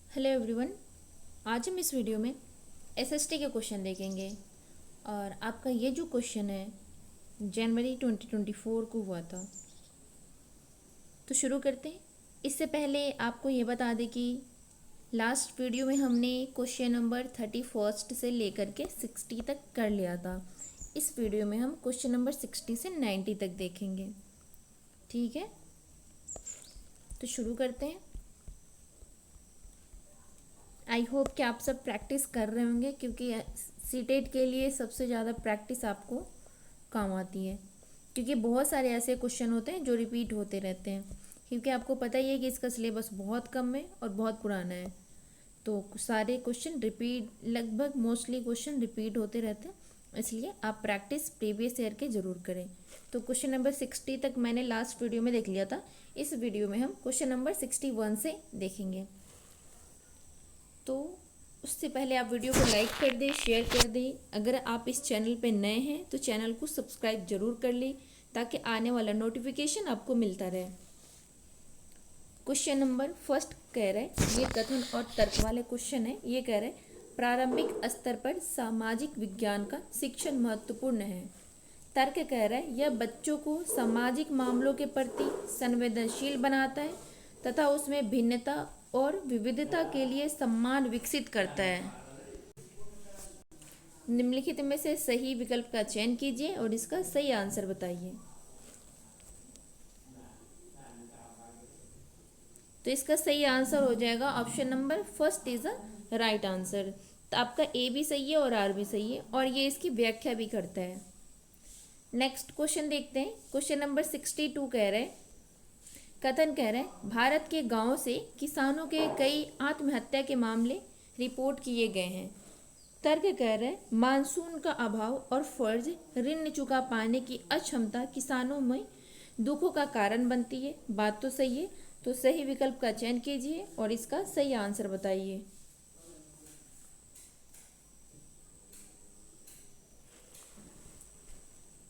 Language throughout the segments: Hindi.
Hello everyone. आज हम इस वीडियो में एसएसटी के क्वेश्चन देखेंगे और आपका ये जो क्वेश्चन है जनवरी 2024 को हुआ था। तो शुरू करते हैं। इससे पहले आपको ये बता दें कि लास्ट वीडियो में हमने क्वेश्चन नंबर 31 से लेकर के 60 तक कर लिया था। इस वीडियो में हम क्वेश्चन नंबर 60 से 90 तक देखेंगे। ठीक है, तो शुरू करते हैं। आई होप कि आप सब प्रैक्टिस कर रहे होंगे, क्योंकि सीटेट के लिए सबसे ज़्यादा प्रैक्टिस आपको काम आती है, क्योंकि बहुत सारे ऐसे क्वेश्चन होते हैं जो रिपीट होते रहते हैं। क्योंकि आपको पता ही है कि इसका सिलेबस बहुत कम है और बहुत पुराना है, तो सारे क्वेश्चन रिपीट, लगभग मोस्टली क्वेश्चन रिपीट होते रहते हैं। इसलिए आप प्रैक्टिस प्रीवियस ईयर के ज़रूर करें। तो क्वेश्चन नंबर 60 तक मैंने लास्ट वीडियो में देख लिया था। इस वीडियो में हम क्वेश्चन नंबर 61 से देखेंगे। तो उससे पहले आप वीडियो को लाइक कर दें, शेयर कर दें। अगर आप इस चैनल पे नए हैं तो चैनल को सब्सक्राइब जरूर कर लें, ताकि आने वाला नोटिफिकेशन आपको मिलता रहे। क्वेश्चन नंबर फर्स्ट कह रहे हैं, ये कथन और तर्क वाले क्वेश्चन है। ये कह रहे हैं प्रारंभिक स्तर पर सामाजिक विज्ञान का शिक्षण महत्वपूर्ण है। तर्क कह रहा है यह बच्चों को सामाजिक मामलों के प्रति संवेदनशील बनाता है तथा उसमें भिन्नता और विविधता के लिए सम्मान विकसित करता है। निम्नलिखित में से सही विकल्प का चयन कीजिए और इसका सही आंसर बताइए। तो इसका सही आंसर हो जाएगा option number first is a right answer. तो आपका ए भी सही है और आर भी सही है, और ये इसकी व्याख्या भी करता है। नेक्स्ट क्वेश्चन देखते हैं। क्वेश्चन नंबर 62 कह रहे हैं, कथन कह रहे हैं भारत के गांवों से किसानों के कई आत्महत्या के मामले रिपोर्ट किए गए हैं। तर्क कह रहे हैं मानसून का अभाव और फर्ज ऋण चुका पाने की अक्षमता किसानों में दुखों का कारण बनती है। बात तो सही है, तो सही विकल्प का चयन कीजिए और इसका सही आंसर बताइए।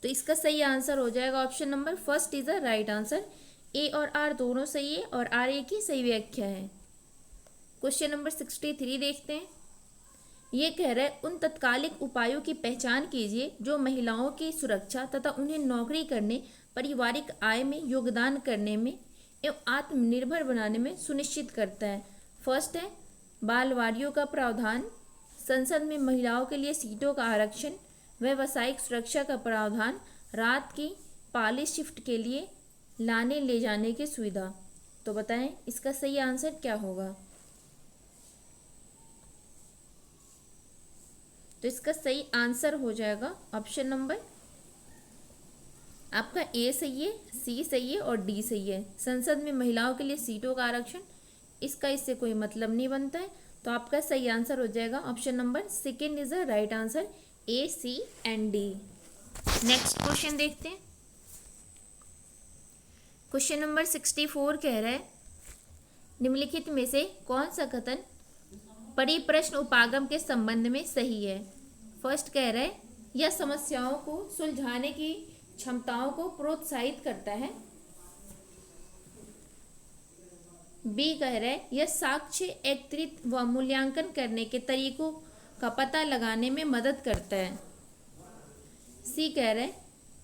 तो इसका सही आंसर हो जाएगा option number first is the right answer. A और आर दोनों सही है और आर ए की सही व्याख्या है। क्वेश्चन नंबर 63 देखते हैं। ये कह रहे हैं उन तत्कालिक उपायों की पहचान कीजिए जो महिलाओं की सुरक्षा तथा उन्हें नौकरी करने, पारिवारिक आय में योगदान करने में एवं आत्मनिर्भर बनाने में सुनिश्चित करता है। फर्स्ट है बालवाड़ियों का प्रावधान, संसद में महिलाओं के लिए सीटों का आरक्षण, व्यावसायिक सुरक्षा का प्रावधान, रात की पाली शिफ्ट के लिए लाने ले जाने की सुविधा। तो बताएं इसका सही आंसर क्या होगा। तो इसका सही आंसर हो जाएगा ऑप्शन नंबर, आपका ए सही है, सी सही है और डी सही है। संसद में महिलाओं के लिए सीटों का आरक्षण, इसका इससे कोई मतलब नहीं बनता है। तो आपका सही आंसर हो जाएगा option number second is the right answer, A, C and D. Next question देखते हैं। क्वेश्चन नंबर 64 कह रहा है निम्नलिखित में से कौन सा कथन परिप्रश्न उपागम के संबंध में सही है। फर्स्ट कह रहा है यह समस्याओं को सुलझाने की क्षमताओं को प्रोत्साहित करता है। बी कह रहा है यह साक्ष्य एकत्रित व मूल्यांकन करने के तरीकों का पता लगाने में मदद करता है। सी कह रहा है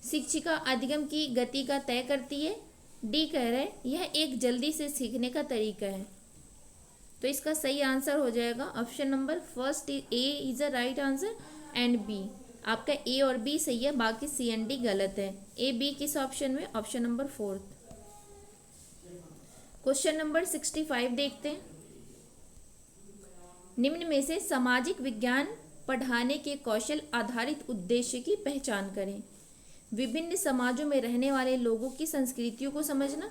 शिक्षिका अधिगम की गति का तय करती है। डी कह रहा है यह एक जल्दी से सीखने का तरीका है। तो इसका सही आंसर हो जाएगा option number first, A is a right answer and B. आपका ए और बी सही है, बाकी सी एंड डी गलत है। ए बी किस ऑप्शन में, option number fourth. Question number 65 देखते हैं। निम्न में से सामाजिक विज्ञान पढ़ाने के कौशल आधारित उद्देश्य की पहचान करें। विभिन्न समाजों में रहने वाले लोगों की संस्कृतियों को समझना,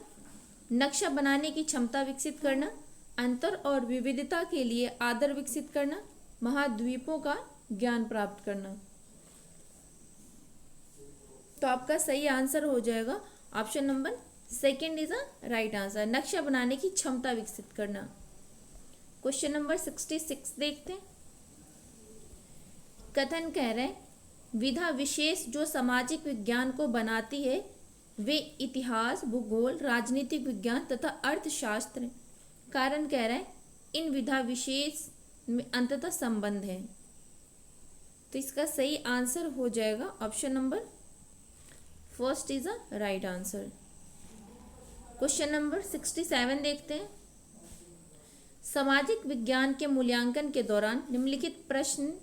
नक्शा बनाने की क्षमता विकसित करना, अंतर और विविधता के लिए आदर विकसित करना, महाद्वीपों का ज्ञान प्राप्त करना। तो आपका सही आंसर हो जाएगा option number second is a right answer, नक्शा बनाने की क्षमता विकसित करना। क्वेश्चन नंबर 66 देखते हैं। कथन कह रहे हैं विधा विशेष जो सामाजिक विज्ञान को बनाती है वे इतिहास, भूगोल, राजनीतिक विज्ञान तथा अर्थशास्त्र। कारण कह रहा है इन विधा विशेष में अंततः संबंध है। तो इसका सही आंसर हो जाएगा option number first is a right answer. Question number 67 देखते हैं। सामाजिक विज्ञान के मूल्यांकन के दौरान निम्नलिखित प्रश्न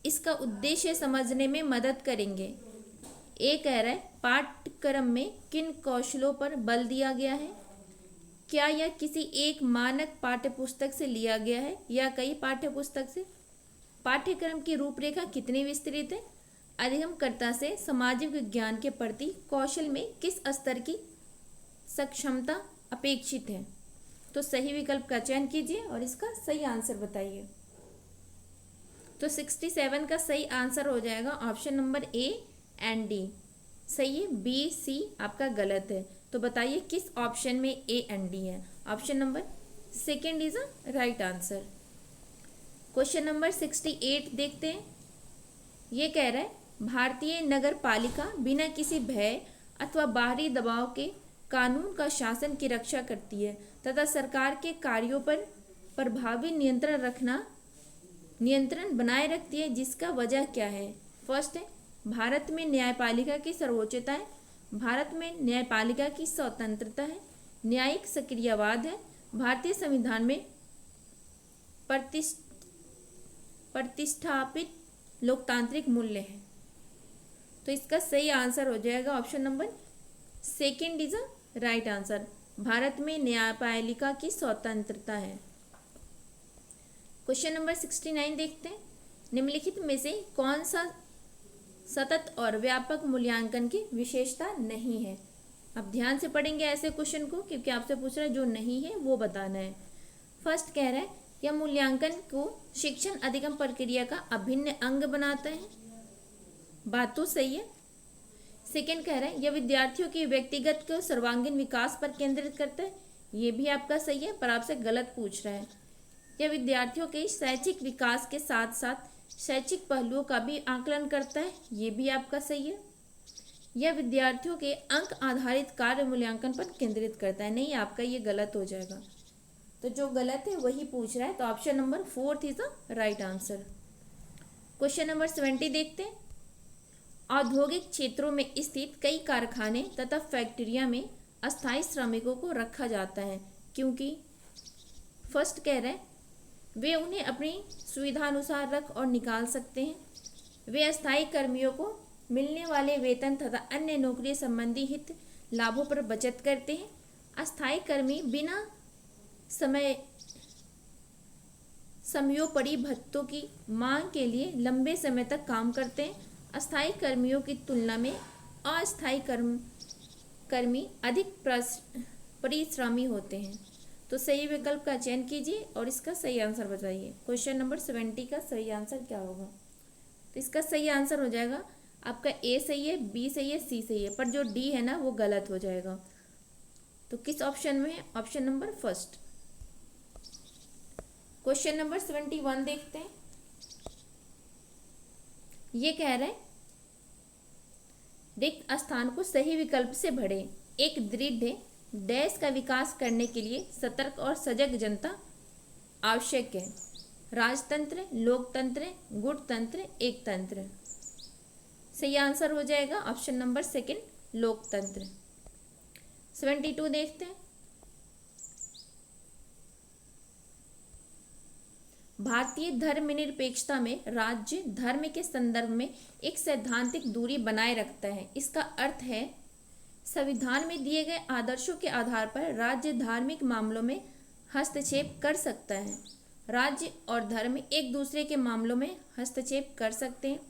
इसका उद्देश्य समझने में मदद करेंगे। ए कह रहा है पाठ्यक्रम में किन कौशलों पर बल दिया गया है? क्या यह किसी एक मानक पाठ्यपुस्तक से लिया गया है या कई पाठ्यपुस्तक से? पाठ्यक्रम की रूपरेखा कितनी विस्तृत है? अधिगमकर्ता से सामाजिक विज्ञान के प्रति कौशल में किस स्तर की सक्षमता अपेक्षित है? तो सही विकल्प का चयन कीजिए और इसका सही आंसर बताइए। तो 67 का सही आंसर हो जाएगा option number A and D. सही है, बी सी आपका गलत है। तो बताइए किस ऑप्शन में ए एंड डी है? Option number second is a right answer. Question number 68 देखते हैं। ये कह रहा है भारतीय नगर पालिका बिना किसी भय अथवा बाहरी दबाव के कानून का शासन की रक्षा करती है तथा सरकार के कार्यों पर प्रभावी नियंत्रण बनाए रखती है, जिसका वजह क्या है? फर्स्ट है भारत में न्यायपालिका की सर्वोच्चता है, भारत में न्यायपालिका की स्वतंत्रता है, न्यायिक सक्रियवाद है, भारतीय संविधान में प्रतिष्ठापित लोकतांत्रिक मूल्य है। तो इसका सही आंसर हो जाएगा option number second is a right answer. Bharat में न्यायपालिका की स्वतंत्रता है। क्वेश्चन नंबर 69 देखते हैं। निम्नलिखित में से कौन सा सतत और व्यापक मूल्यांकन की विशेषता नहीं है? अब ध्यान से पढ़ेंगे ऐसे क्वेश्चन को, क्योंकि आपसे पूछ रहा है जो नहीं है वो बताना है। फर्स्ट कह रहा है यह मूल्यांकन को शिक्षण अधिगम प्रक्रिया का अभिन्न अंग बनाता है। बात तो सही है। सेकेंड कह रहा है यह विद्यार्थियों के व्यक्तिगत को सर्वांगीण विकास पर केंद्रित करता है। ये भी आपका सही है, पर आपसे गलत पूछ रहा है। यह विद्यार्थियों के शैक्षिक विकास के साथ साथ शैक्षिक पहलुओं का भी आकलन करता है। ये भी आपका सही है। यह विद्यार्थियों के अंक आधारित कार्य मूल्यांकन पर केंद्रित करता है। नहीं, आपका ये गलत हो जाएगा। तो जो गलत है वही पूछ रहा है। तो option number fourth is the right answer. Question number 70 देखते हैं। औद्योगिक क्षेत्रों में स्थित कई कारखाने तथा फैक्ट्रियां में अस्थायी श्रमिकों को रखा जाता है, क्योंकि फर्स्ट कह रहे हैं वे उन्हें अपनी सुविधानुसार रख और निकाल सकते हैं। वे अस्थायी कर्मियों को मिलने वाले वेतन तथा अन्य नौकरी संबंधी हित लाभों पर बचत करते हैं। अस्थायी कर्मी बिना समयोपरि भत्तों की मांग के लिए लंबे समय तक काम करते हैं। अस्थायी कर्मियों की तुलना में अस्थायी कर्मी अधिक परिश्रमी होते हैं। तो सही विकल्प का चयन कीजिए और इसका सही आंसर बताइए। क्वेश्चन नंबर 70 का सही आंसर क्या होगा? तो इसका सही आंसर हो जाएगा आपका ए सही है, बी सही है, सी सही है, पर जो डी है ना वो गलत हो जाएगा। तो किस ऑप्शन में है? Option number first. Question number 71 देखते हैं। ये कह रहे हैं रिक्त स्थान को सही विकल्प से भरें। एक दृढ़ देश का विकास करने के लिए सतर्क और सजग जनता आवश्यक है। राजतंत्र, लोकतंत्र, गुटतंत्र, एकतंत्र। सही आंसर हो जाएगा ऑप्शन नंबर सेकंड, लोकतंत्र। 72 देखते हैं। भारतीय धर्मनिरपेक्षता में राज्य धर्म के संदर्भ में एक सैद्धांतिक दूरी बनाए रखता है। इसका अर्थ है संविधान में दिए गए आदर्शों के आधार पर राज्य धार्मिक मामलों में हस्तक्षेप कर सकता है। राज्य और धर्म एक दूसरे के मामलों में हस्तक्षेप कर सकते हैं।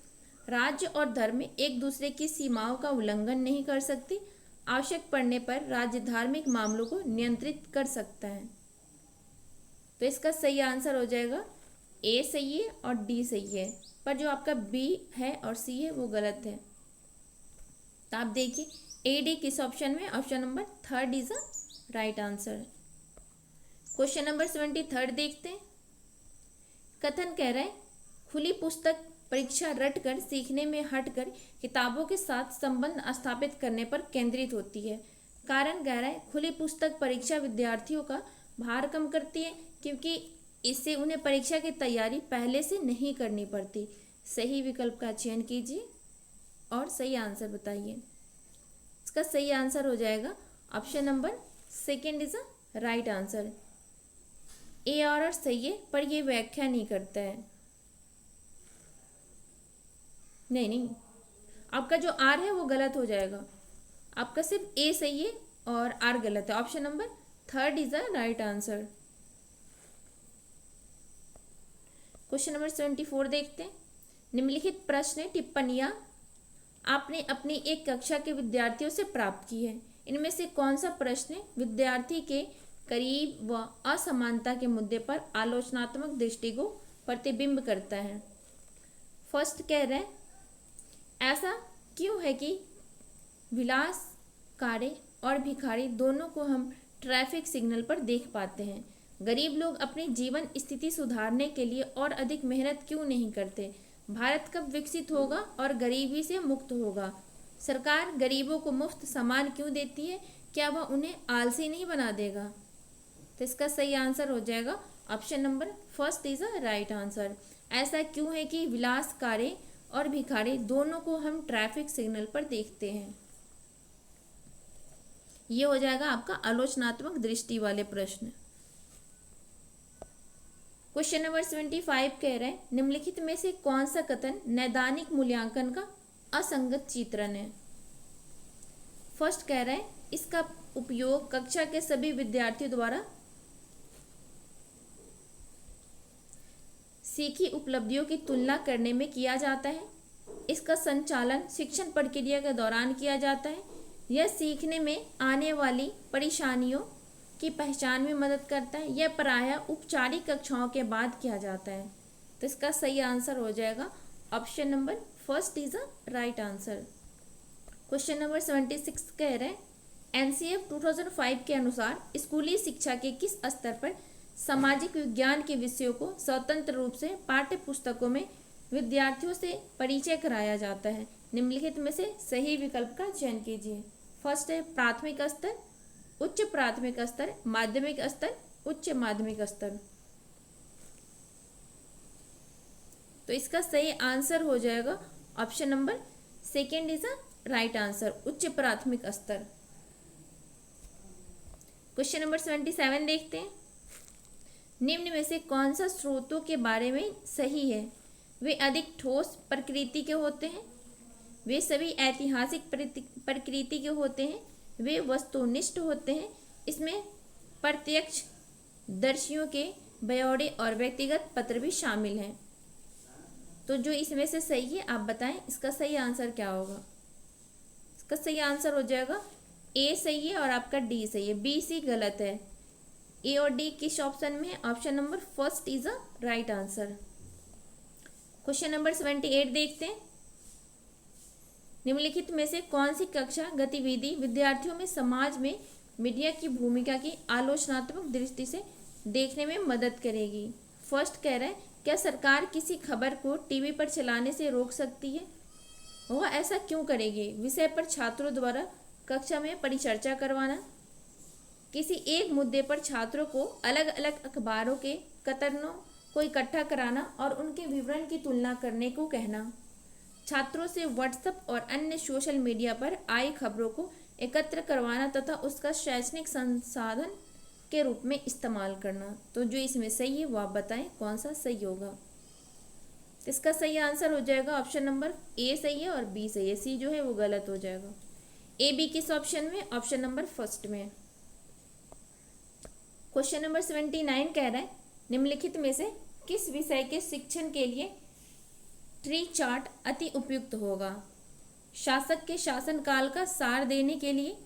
राज्य और धर्म एक दूसरे की सीमाओं का उल्लंघन नहीं कर सकते। आवश्यक पड़ने पर राज्य धार्मिक मामलों को नियंत्रित कर सकता है। तो इसका सही आंसर हो जाएगा ए सही है और डी सही है, पर जो आपका बी है और सी है वो गलत है। तो आप देखिए ए डी किस ऑप्शन में? Option number third is a right answer. Question number 73 देखते हैं। कथन कह रहा है खुली पुस्तक परीक्षा रटकर सीखने में हटकर किताबों के साथ संबंध स्थापित करने पर केंद्रित होती है। कारण कह रहा है खुली पुस्तक परीक्षा विद्यार्थियों का भार कम करती है, क्योंकि इससे उन्हें परीक्षा की तैयारी पहले से नहीं करनी पड़ती। सही विकल्प का चयन कीजिए और सही आंसर बताइए। इसका सही आंसर हो जाएगा option number second is a right answer. A और आर सही है, पर ये व्याख्या नहीं करता है। नहीं, आपका जो आर है वो गलत हो जाएगा। आपका सिर्फ ए सही है और आर गलत है। Option number third is the right answer. Question number 74 देखते हैं। निम्नलिखित प्रश्न टिप्पणियां आपने अपनी एक कक्षा के विद्यार्थियों से प्राप्त की है। इनमें से कौन सा प्रश्न विद्यार्थी के करीब व असमानता के मुद्दे पर आलोचनात्मक दृष्टि को प्रतिबिंब करता है? फर्स्ट कह रहे हैं, ऐसा क्यों है कि विलासकारी और भिखारी दोनों को हम ट्रैफिक सिग्नल पर देख पाते हैं? गरीब लोग अपनी जीवन स्थिति सुधारने के लिए और अधिक मेहनत क्यों नहीं करते? भारत कब विकसित होगा और गरीबी से मुक्त होगा? सरकार गरीबों को मुफ्त सामान क्यों देती है? क्या वह उन्हें आलसी नहीं बना देगा? तो इसका सही आंसर हो जाएगा option number first is a right answer. ऐसा क्यों है कि विलासकारी और भिखारी दोनों को हम ट्रैफिक सिग्नल पर देखते हैं? ये हो जाएगा आपका आलोचनात्मक दृष्टि वाले प्रश्न। क्वेश्चन नंबर 75 कह रहे हैं, निम्नलिखित में से कौन सा कथन नैदानिक मूल्यांकन का असंगत चित्रण है? फर्स्ट कह रहे हैं, इसका उपयोग कक्षा के सभी विद्यार्थियों द्वारा सीखी उपलब्धियों की तुलना करने में किया जाता है। इसका संचालन शिक्षण प्रक्रिया के दौरान किया जाता है। यह सीखने में आने वाली परेशानियों की पहचान में मदद करता है। यह प्रायः औपचारिक कक्षाओं के बाद किया जाता है। तो इसका सही आंसर हो जाएगा option number first is a right answer. Question number 76 कह रहे हैं, एनसीएफ 2005 के अनुसार स्कूली शिक्षा के किस स्तर पर सामाजिक विज्ञान के विषयों को स्वतंत्र रूप से पाठ्य पुस्तकों में विद्यार्थियों से परिचय कराया जाता है? निम्नलिखित में से सही विकल्प का चयन कीजिए। फर्स्ट है प्राथमिक स्तर, उच्च प्राथमिक स्तर, माध्यमिक स्तर, उच्च माध्यमिक स्तर। तो इसका सही आंसर हो जाएगा option number second is a right answer, उच्च प्राथमिक स्तर। क्वेश्चन नंबर 77 देखते हैं। निम्न में से कौन सा स्रोतों के बारे में सही है? वे अधिक ठोस प्रकृति के होते हैं, वे सभी ऐतिहासिक प्रकृति के होते हैं, वे वस्तुनिष्ठ होते हैं, इसमें प्रत्यक्ष दर्शियों के ब्यौरे और व्यक्तिगत पत्र भी शामिल हैं। तो जो इसमें से सही है आप बताएं, इसका सही आंसर क्या होगा? इसका सही आंसर हो जाएगा ए सही है और आपका डी सही है, बी सी गलत है। ए और डी किस ऑप्शन में है? Option number first is a right answer. Question number 78 देखते हैं। निम्नलिखित में से कौन सी कक्षा गतिविधि विद्यार्थियों में समाज में मीडिया की भूमिका की आलोचनात्मक दृष्टि से देखने में मदद करेगी? फर्स्ट कह रहा है, क्या सरकार किसी खबर को टीवी पर चलाने से रोक सकती है? वह ऐसा क्यों करेगी? विषय पर छात्रों द्वारा कक्षा में परिचर्चा करवाना, किसी एक मुद्दे पर छात्रों को अलग अलग अखबारों के कतरनों को इकट्ठा कराना और उनके विवरण की तुलना करने को कहना, छात्रों से व्हाट्सएप और अन्य सोशल मीडिया पर आई खबरों को एकत्र करवाना तथा उसका शैक्षणिक संसाधन के रूप में इस्तेमाल करना। तो जो इसमें सही है वो आप बताएं कौन सा सही होगा? इसका सही आंसर हो जाएगा ऑप्शन नंबर ए सही है और बी सही है, सी जो है वो गलत हो जाएगा। ए बी किस ऑप्शन में? ऑप्शन नंबर फर्स्ट में। क्वेश्चन नंबर 79 कह रहा है, निम्नलिखित में से किस विषय के शिक्षण के लिए ट्री चार्ट अति उपयुक्त होगा? शासक के शासनकाल का सार देने के लिए,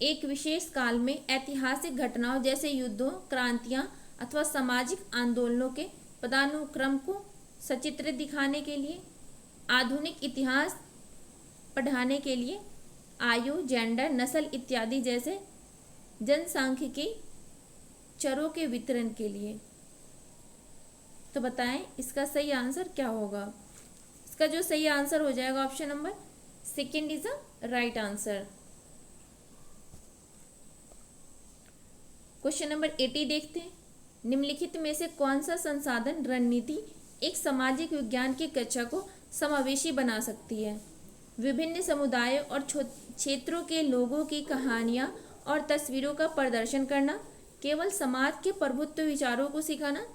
एक विशेष काल में ऐतिहासिक घटनाओं जैसे युद्धों, क्रांतियां अथवा सामाजिक आंदोलनों के पदानुक्रम को सचित्र दिखाने के लिए, आधुनिक इतिहास पढ़ाने के लिए, आयु, जेंडर, नस्ल इत्यादि जैसे जनसांख्यिकी चरों के वितरण के लिए। तो बताएं इसका सही आंसर क्या होगा? इसका जो सही आंसर हो जाएगा option number second is a right answer. Question number 80 देखते हैं। निम्नलिखित में से कौन सा संसाधन रणनीति एक सामाजिक विज्ञान की कक्षा को समावेशी बना सकती है? विभिन्न समुदायों और क्षेत्रों के लोगों की कहानियाँ और तस्वीरों का प्रदर्शन करना, केवल समाज के प्रभुत्व विचारों को सिखाना,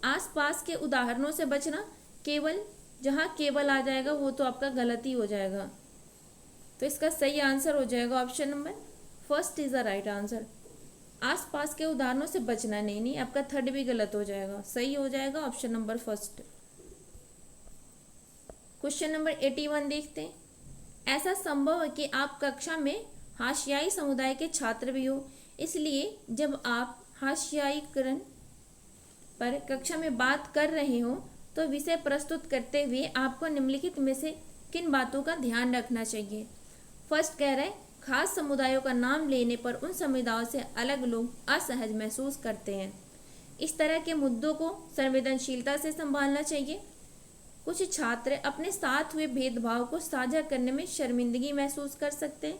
आसपास के उदाहरणों से बचना, केवल जहाँ केवल आ जाएगा वो तो आपका गलत ही हो जाएगा। तो इसका सही आंसर हो जाएगा option number first is the right answer. आसपास के उदाहरणों से बचना, नहीं आपका थर्ड भी गलत हो जाएगा, सही हो जाएगा option number first. Question number 81 देखते हैं। ऐसा संभव है कि आप कक्षा में हाशियाई समुदाय के छात्र भी हो, इसलिए जब आप हाशियाईकरण पर कक्षा में बात कर रहे हो तो विषय प्रस्तुत करते हुए आपको निम्नलिखित में से किन बातों का ध्यान रखना चाहिए? फर्स्ट कह रहे हैं, खास समुदायों का नाम लेने पर उन समुदायों से अलग लोग असहज महसूस करते हैं। इस तरह के मुद्दों को संवेदनशीलता से संभालना चाहिए। कुछ छात्र अपने साथ हुए भेदभाव को साझा करने में शर्मिंदगी महसूस कर सकते हैं।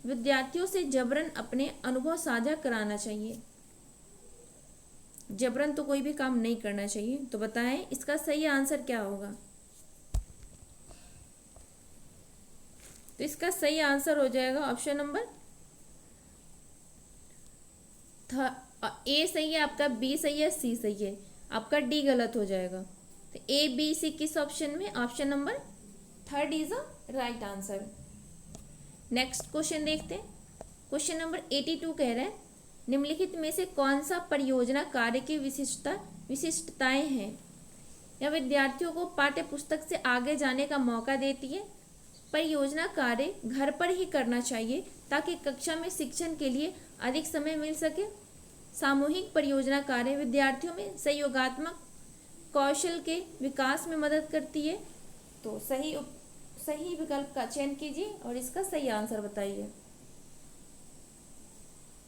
विद्यार्थियों से जबरन अपने अनुभव साझा कराना चाहिए। जबरन तो कोई भी काम नहीं करना चाहिए। तो बताएं इसका सही आंसर क्या होगा? तो इसका सही आंसर हो जाएगा ऑप्शन नंबर ए सही है आपका, बी सही है, सी सही है, आपका डी गलत हो जाएगा। तो ए बी सी किस ऑप्शन में? Option number third is a right answer. Next question देखते हैं। क्वेश्चन नंबर 82 कह रहे हैं, निम्नलिखित में से कौन सा परियोजना कार्य की विशिष्टताएं हैं या विद्यार्थियों को पाठ्य पुस्तक से आगे जाने का मौका देती है? परियोजना कार्य घर पर ही करना चाहिए ताकि कक्षा में शिक्षण के लिए अधिक समय मिल सके। सामूहिक परियोजना कार्य विद्यार्थियों में सहयोगात्मक कौशल के विकास में मदद करती है। तो सही विकल्प का चयन कीजिए और इसका सही आंसर बताइए।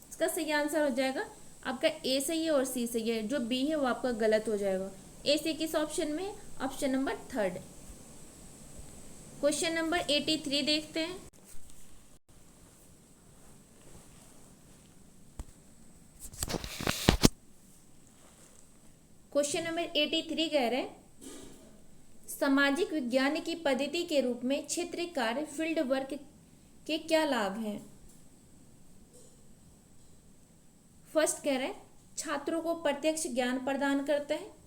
इसका सही आंसर हो जाएगा आपका ए सही है और सी सही है, जो बी है वो आपका गलत हो जाएगा। ए सी किस ऑप्शन में? Option number third. Question number 83 देखते हैं। क्वेश्चन नंबर 83 कह रहे हैं, सामाजिक विज्ञान की पद्धति के रूप में क्षेत्रीय कार्य फील्ड वर्क के क्या लाभ हैं? फर्स्ट कह रहे हैं, छात्रों को प्रत्यक्ष ज्ञान प्रदान करता है।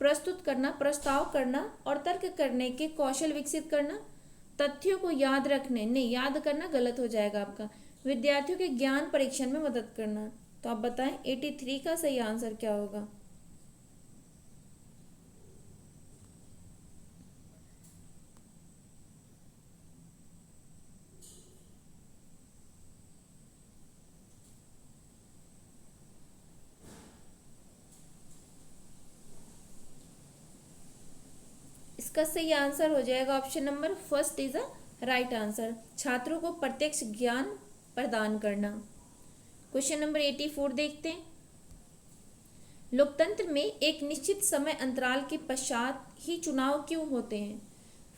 प्रस्तुत करना, प्रस्ताव करना और तर्क करने के कौशल विकसित करना। तथ्यों को याद रखने, नहीं याद करना गलत हो जाएगा आपका। विद्यार्थियों के ज्ञान परीक्षण में मदद करना। तो आप बताएं 83 का सही आंसर क्या होगा? इसका सही आंसर हो जाएगा option number first is a right answer. छात्रों को प्रत्यक्ष ज्ञान प्रदान करना। क्वेश्चन नंबर 84 देखते हैं। लोकतंत्र में एक निश्चित समय अंतराल के पश्चात ही चुनाव क्यों होते हैं?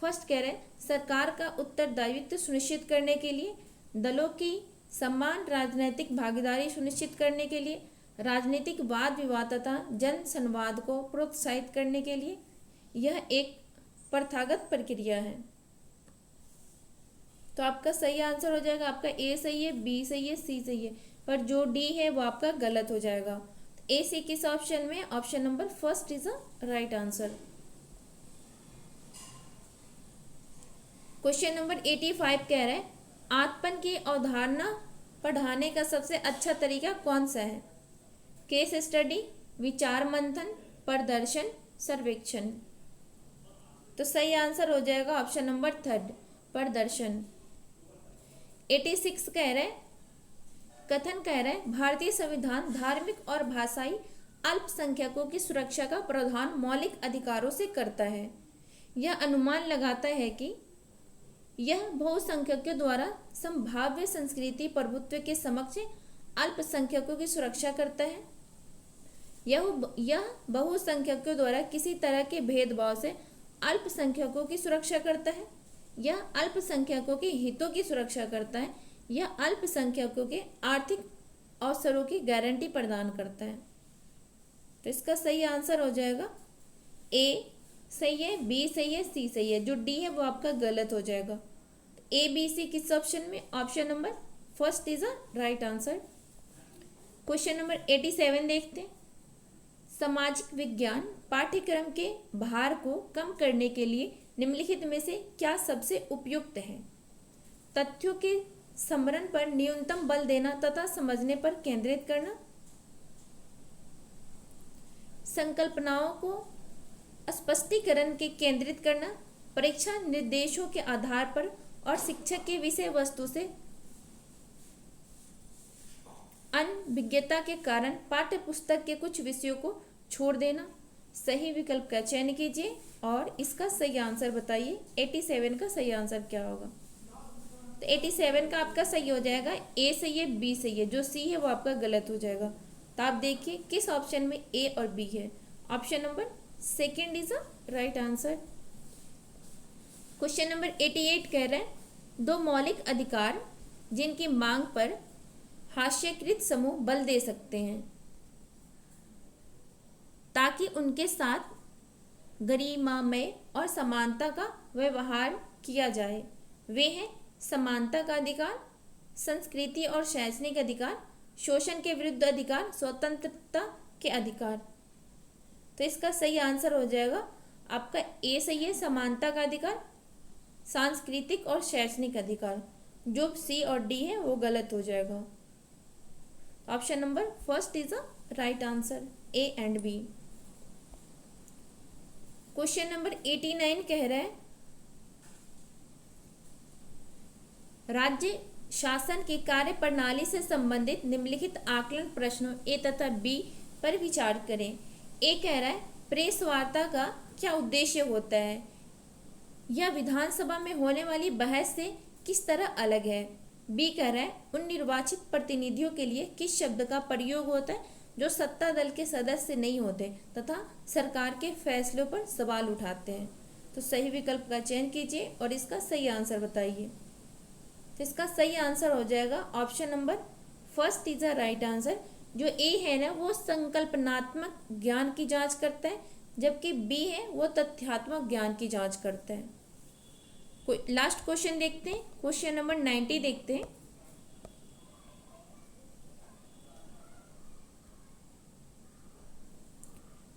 फर्स्ट कह रहे हैं, सरकार का उत्तरदायित्व सुनिश्चित करने के लिए, दलों की समान राजनीतिक भागीदारी सुनिश्चित करने के लिए, राजनीतिक वाद विवाद तथा जन संवाद को प्रोत्साहित करने के लिए। यह एक प्रथागत प्रक्रिया है। तो आपका सही आंसर हो जाएगा, आपका ए सही है, बी सही है, सी सही है, पर जो डी है वो आपका गलत हो जाएगा। ए सी किस ऑप्शन में? Option number first is a right answer. Question number 85 कह रहे हैं, आत्मन की अवधारणा पढ़ाने का सबसे अच्छा तरीका कौन सा है? केस स्टडी, विचार मंथन, प्रदर्शन, सर्वेक्षण। तो सही आंसर हो जाएगा ऑप्शन नंबर थर्ड, प्रदर्शन। 86 कह रहे हैं, कथन कह रहे हैं, भारतीय संविधान धार्मिक और भाषाई अल्पसंख्यकों की सुरक्षा का प्रावधान मौलिक अधिकारों से करता है। यह अनुमान लगाता है कि यह बहुसंख्यकों द्वारा संभाव्य संस्कृति प्रभुत्व के समक्ष अल्पसंख्यकों की सुरक्षा करता है। यह बहुसंख्यकों द्वारा किसी तरह के भेदभाव से अल्पसंख्यकों की सुरक्षा करता है। यह अल्पसंख्यकों के हितों की सुरक्षा करता है। यह अल्पसंख्यकों के आर्थिक अवसरों की गारंटी प्रदान करता है। तो इसका सही आंसर हो जाएगा ए सही है, बी सही है, सी सही है, जो डी है वो आपका गलत हो जाएगा। ए बी सी किस ऑप्शन में? Option number first is a right answer. Question number 87 देखते हैं। सामाजिक विज्ञान पाठ्यक्रम के भार को कम करने के लिए निम्नलिखित में से क्या सबसे उपयुक्त है? तथ्यों के स्मरण पर न्यूनतम बल देना तथा समझने पर केंद्रित करना, संकल्पनाओं को स्पष्टीकरण के केंद्रित करना, परीक्षा निर्देशों के आधार पर और शिक्षक के विषय वस्तु से अनभिज्ञता के कारण पाठ्य पुस्तक के कुछ विषयों को छोड़ देना। सही विकल्प का चयन कीजिए और इसका सही आंसर बताइए। 87 का सही आंसर क्या होगा? तो 87 का आपका सही हो जाएगा ए सही है, बी सही है, जो सी है वो आपका गलत हो जाएगा। तो आप देखिए किस ऑप्शन में ए और बी है। Option number second is a right answer. Question number 88 कह रहे हैं दो मौलिक अधिकार जिनकी मांग पर हास्यकृत समूह बल दे सकते हैं ताकि उनके साथ गरिमामय और समानता का व्यवहार किया जाए, वे हैं समानता का अधिकार, संस्कृति और शैक्षणिक अधिकार, शोषण के विरुद्ध अधिकार, स्वतंत्रता के अधिकार। तो इसका सही आंसर हो जाएगा आपका ए सही है, समानता का अधिकार, सांस्कृतिक और शैक्षणिक अधिकार। जो सी और डी है वो गलत हो जाएगा। Option number first is a right answer, A and B. Question number 89 कह रहा है राज्य शासन की कार्य प्रणाली से संबंधित निम्नलिखित आकलन प्रश्नों ए तथा बी पर विचार करें। ए कह रहा है प्रेस वार्ता का क्या उद्देश्य होता है? यह विधानसभा में होने वाली बहस से किस तरह अलग है? बी कह रहा है उन निर्वाचित प्रतिनिधियों के लिए किस शब्द का प्रयोग होता है जो सत्ता दल के सदस्य नहीं होते तथा सरकार के फैसलों पर सवाल उठाते हैं। तो सही विकल्प का चयन कीजिए और इसका सही आंसर बताइए। तो इसका सही आंसर हो जाएगा option number first is a right answer. जो ए है ना वो संकल्पनात्मक ज्ञान की जांच करता है, जबकि बी है वो तथ्यात्मक ज्ञान की जांच करता है। लास्ट क्वेश्चन देखते हैं, क्वेश्चन नंबर 90 देखते हैं।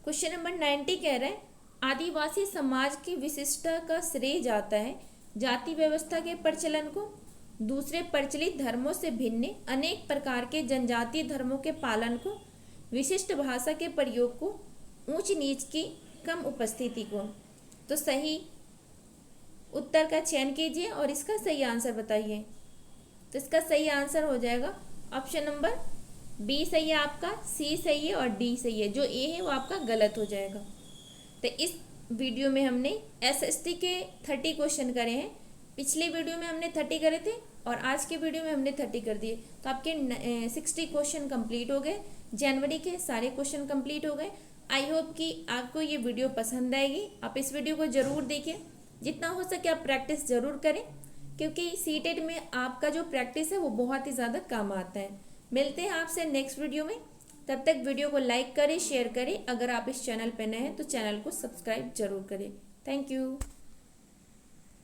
क्वेश्चन नंबर 90 कह रहे हैं आदिवासी समाज की विशिष्टता का श्रेय जाता है जाति व्यवस्था के प्रचलन को, दूसरे प्रचलित धर्मों से भिन्न अनेक प्रकार के जनजातीय धर्मों के पालन को, विशिष्ट भाषा के प्रयोग को, ऊंच नीच की कम उपस्थिति को। तो सही उत्तर का चयन कीजिए और इसका सही आंसर बताइए। तो इसका सही आंसर हो जाएगा ऑप्शन नंबर बी सही है आपका, सी सही है और डी सही है। जो ए है वो आपका गलत हो जाएगा। तो इस वीडियो में हमने एसएसटी के 30 क्वेश्चन करे हैं। पिछले वीडियो में हमने 30 करे थे और आज के वीडियो में हमने 30 कर दिए। तो आपके 60 क्वेश्चन कंप्लीट हो गए। जनवरी के सारे क्वेश्चन कंप्लीट हो गए। आई होप कि आपको ये वीडियो पसंद आएगी। आप इस वीडियो को ज़रूर देखें, जितना हो सके आप प्रैक्टिस ज़रूर करें, क्योंकि सीटेट में आपका जो प्रैक्टिस है वो बहुत ही ज़्यादा काम आता है। मिलते हैं आपसे नेक्स्ट वीडियो में। तब तक वीडियो को लाइक करें, शेयर करें। अगर आप इस चैनल पर नए हैं तो चैनल को सब्सक्राइब जरूर करें। Thank you.